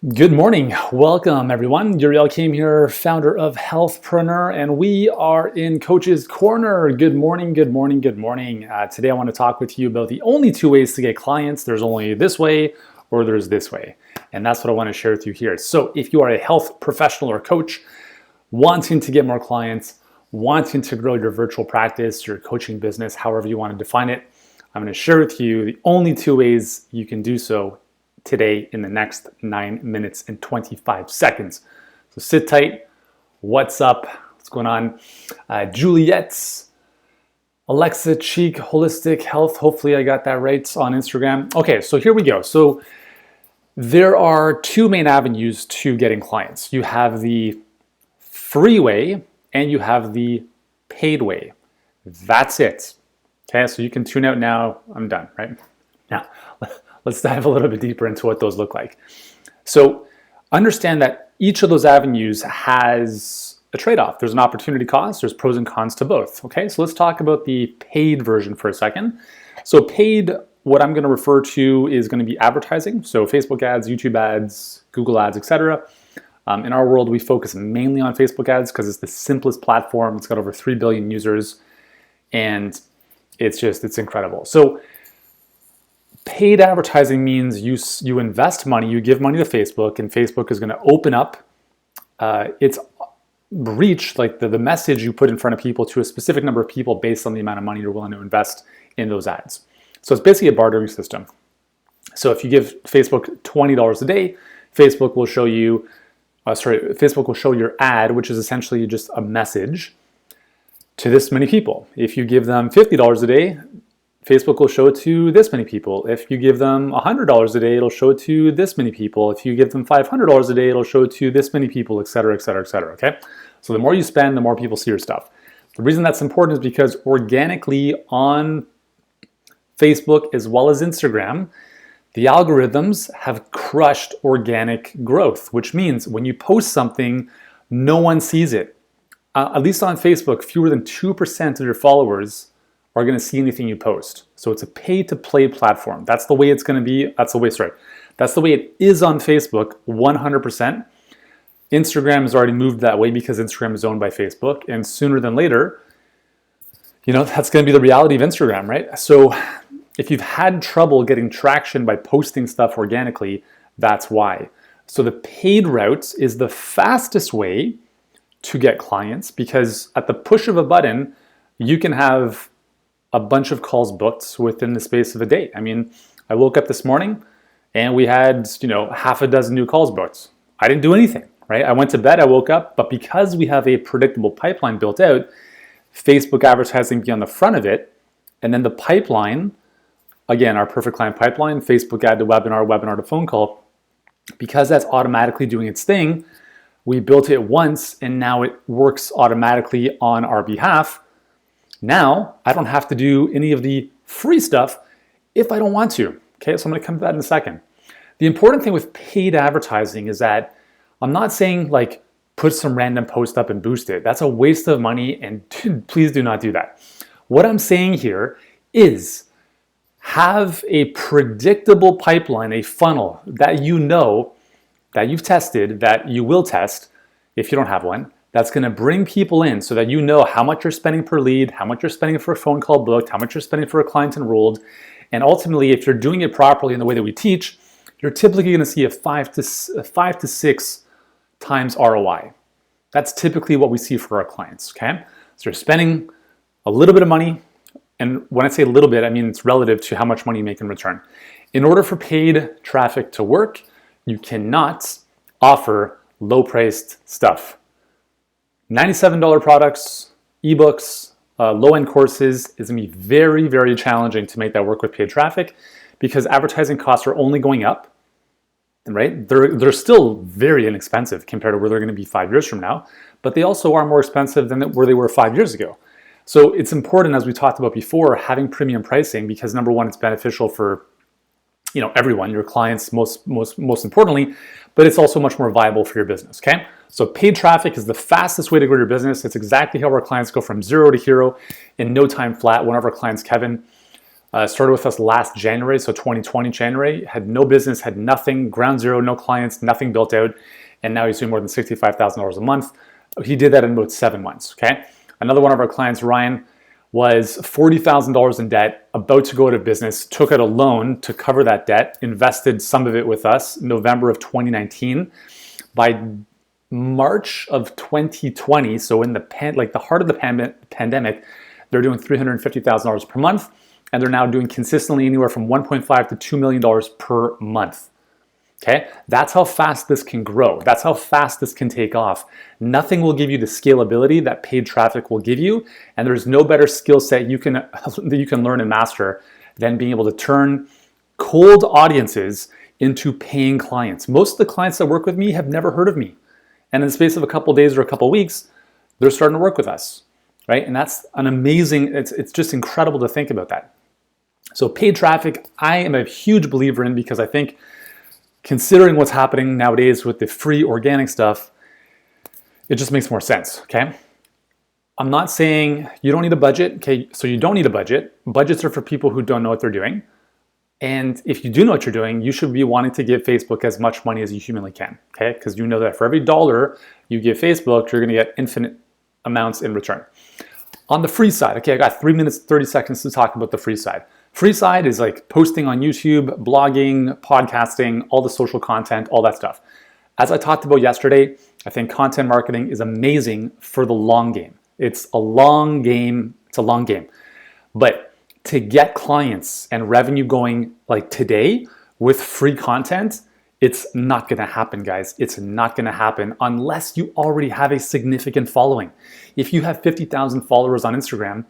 Good morning. Welcome, everyone. Yuri Elkaim here, founder of Healthpreneur, and we are in Coach's Corner. Good morning, good morning, good morning. Today I want to talk with you about the only two ways to get clients. There's only this way or there's this way. And that's what I want to share with you here. So if you are a health professional or coach wanting to get more clients, wanting to grow your virtual practice, your coaching business, however you want to define it, I'm going to share with you the only two ways you can do so today in the next 9 minutes and 25 seconds. So sit tight. What's up? What's going on? Juliet's Alexa Cheek Holistic Health. Hopefully I got that right on Instagram. Okay, so here we go. So there are two main avenues to getting clients. You have the free way and you have the paid way. That's it. Okay, so you can tune out now. I'm done, right? Now, let's dive a little bit deeper into what those look like. So understand that each of those avenues has a trade-off. There's an opportunity cost, there's pros and cons to both. Okay, so let's talk about the paid version for a second. So paid, what I'm gonna refer to is gonna be advertising. So Facebook ads, YouTube ads, Google ads, etc. In our world, we focus mainly on Facebook ads because it's the simplest platform. It's got over 3 billion users and it's incredible. So paid advertising means you invest money, you give money to Facebook, and Facebook is going to open up its reach, like the message you put in front of people, to a specific number of people based on the amount of money you're willing to invest in those ads. So it's basically a bartering system. So if you give Facebook $20 a day, Facebook will show you, Facebook will show your ad, which is essentially just a message to this many people. If you give them $50 a day, Facebook will show it to this many people. If you give them $100 a day, it'll show it to this many people. If you give them $500 a day, it'll show it to this many people, et cetera, et cetera, et cetera, okay? So the more you spend, the more people see your stuff. The reason that's important is because organically on Facebook as well as Instagram, the algorithms have crushed organic growth, which means when you post something, no one sees it. At least on Facebook, fewer than 2% of your followers are going to see anything you post. So it's a pay-to-play platform. That's the way it's going to be. That's the way it is on Facebook, 100%. Instagram has already moved that way because Instagram is owned by Facebook. And sooner than later, that's going to be the reality of Instagram, right? So if you've had trouble getting traction by posting stuff organically, that's why. So the paid route is the fastest way to get clients because at the push of a button, you can have a bunch of calls booked within the space of a day. I mean, I woke up this morning and we had, half a dozen new calls booked. I didn't do anything, right? I went to bed, I woke up, but because we have a predictable pipeline built out, Facebook advertising be on the front of it, and then the pipeline, again, our perfect client pipeline, Facebook ad to webinar, webinar to phone call, because that's automatically doing its thing, we built it once and now it works automatically on our behalf. Now, I don't have to do any of the free stuff if I don't want to. Okay, so I'm going to come to that in a second. The important thing with paid advertising is that I'm not saying like put some random post up and boost it. That's a waste of money, and please do not do that. What I'm saying here is have a predictable pipeline, a funnel that that you've tested, that you will test if you don't have one, that's going to bring people in so that you know how much you're spending per lead, how much you're spending for a phone call booked, how much you're spending for a client enrolled. And ultimately, if you're doing it properly in the way that we teach, you're typically going to see a 5 to 6 times ROI. That's typically what we see for our clients, okay? So you're spending a little bit of money, and when I say a little bit, I mean it's relative to how much money you make in return. In order for paid traffic to work, you cannot offer low-priced stuff. $97 products, ebooks, low-end courses is going to be very, very challenging to make that work with paid traffic because advertising costs are only going up, right? They're still very inexpensive compared to where they're going to be 5 years from now, but they also are more expensive than where they were 5 years ago. So it's important, as we talked about before, having premium pricing because number one, it's beneficial for everyone, your clients most importantly, but it's also much more viable for your business, okay? So paid traffic is the fastest way to grow your business. It's exactly how our clients go from zero to hero in no time flat. One of our clients, Kevin, Started with us last January, so 2020 January. Had no business, had nothing, ground zero, no clients, nothing built out, and now he's doing more than $65,000 a month. He did that in about 7 months, okay? Another one of our clients, Ryan, was $40,000 in debt, about to go out of business, took out a loan to cover that debt, invested some of it with us November of 2019. By March of 2020, so in the heart of the pandemic, they're doing $350,000 per month, and they're now doing consistently anywhere from $1.5 to $2 million per month. Okay, that's how fast this can grow. That's how fast this can take off. Nothing will give you the scalability that paid traffic will give you, and there's no better skill set that you can learn and master than being able to turn cold audiences into paying clients. Most of the clients that work with me have never heard of me, and in the space of a couple of days or a couple of weeks, they're starting to work with us, right? And that's an amazing. It's just incredible to think about that. So paid traffic, I am a huge believer in, because I think, considering what's happening nowadays with the free organic stuff, it just makes more sense, okay? I'm not saying you don't need a budget, okay? So you don't need a budget. Budgets are for people who don't know what they're doing. And if you do know what you're doing, you should be wanting to give Facebook as much money as you humanly can, okay? Because you know that for every $1 you give Facebook, you're gonna get infinite amounts in return. On the free side, okay, I got 3 minutes, 30 seconds to talk about the free side. Free side is like posting on YouTube, blogging, podcasting, all the social content, all that stuff. As I talked about yesterday, I think content marketing is amazing for the long game. It's a long game. But to get clients and revenue going like today with free content, it's not gonna happen, guys. It's not gonna happen unless you already have a significant following. If you have 50,000 followers on Instagram,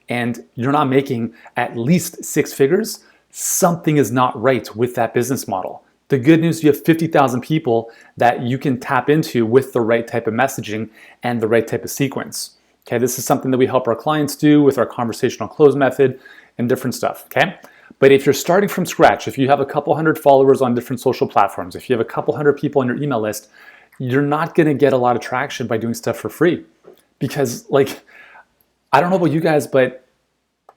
and you're not making at least 6 figures, something is not right with that business model. The good news, you have 50,000 people that you can tap into with the right type of messaging and the right type of sequence. Okay, this is something that we help our clients do with our conversational close method and different stuff, okay? But if you're starting from scratch, if you have a couple hundred followers on different social platforms, if you have a couple hundred people on your email list, you're not gonna get a lot of traction by doing stuff for free. Because I don't know about you guys, but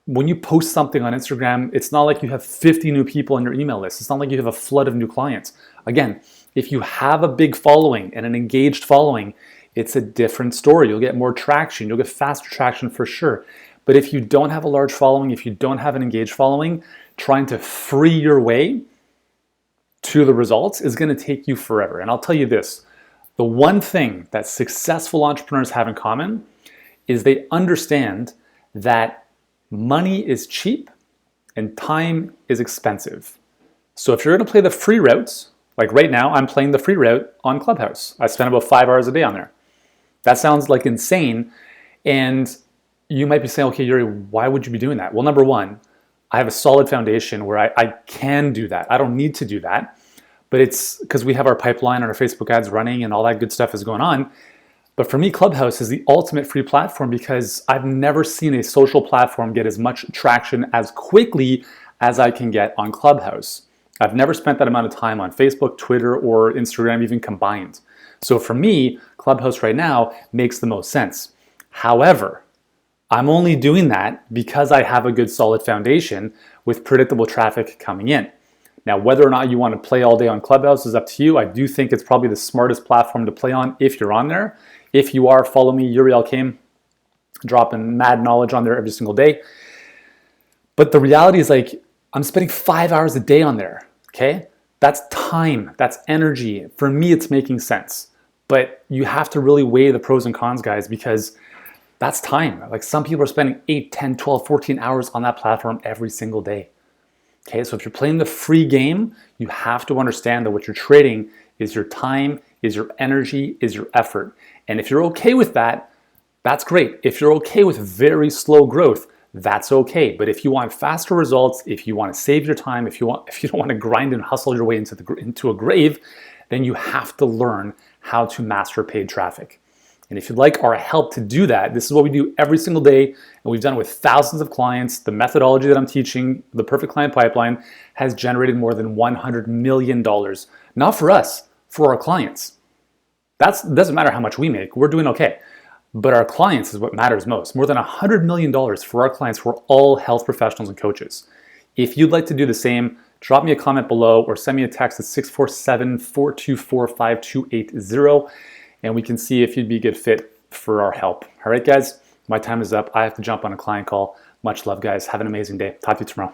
when you post something on Instagram, it's not like you have 50 new people on your email list. It's not like you have a flood of new clients. Again, if you have a big following and an engaged following, it's a different story. You'll get more traction. You'll get faster traction for sure. But if you don't have a large following, if you don't have an engaged following, trying to free your way to the results is going to take you forever. And I'll tell you this, the one thing that successful entrepreneurs have in common is they understand that money is cheap and time is expensive. So if you're going to play the free routes, like right now, I'm playing the free route on Clubhouse. I spend about 5 hours a day on there. That sounds like insane. And you might be saying, okay, Yuri, why would you be doing that? Well, number one, I have a solid foundation where I can do that. I don't need to do that. But it's because we have our pipeline and our Facebook ads running and all that good stuff is going on. But for me, Clubhouse is the ultimate free platform because I've never seen a social platform get as much traction as quickly as I can get on Clubhouse. I've never spent that amount of time on Facebook, Twitter, or Instagram even combined. So for me, Clubhouse right now makes the most sense. However, I'm only doing that because I have a good solid foundation with predictable traffic coming in. Now, whether or not you want to play all day on Clubhouse is up to you. I do think it's probably the smartest platform to play on if you're on there. If you are, follow me, Yuri Elkaim, dropping mad knowledge on there every single day. But the reality is I'm spending 5 hours a day on there, okay? That's time, that's energy. For me, it's making sense. But you have to really weigh the pros and cons, guys, because that's time. Some people are spending 8, 10, 12, 14 hours on that platform every single day. Okay, so if you're playing the free game, you have to understand that what you're trading is your time, is your energy, is your effort. And if you're okay with that, that's great. If you're okay with very slow growth, that's okay. But if you want faster results, if you want to save your time, if you don't want to grind and hustle your way into a grave, then you have to learn how to master paid traffic. And if you'd like our help to do that, this is what we do every single day, and we've done it with thousands of clients. The methodology that I'm teaching, the Perfect Client Pipeline, has generated more than $100 million. Not for us, for our clients. That doesn't matter how much we make, we're doing okay. But our clients is what matters most. More than $100 million for our clients who are all health professionals and coaches. If you'd like to do the same, drop me a comment below or send me a text at 647-424-5280, and we can see if you'd be a good fit for our help. All right, guys, my time is up. I have to jump on a client call. Much love, guys. Have an amazing day. Talk to you tomorrow.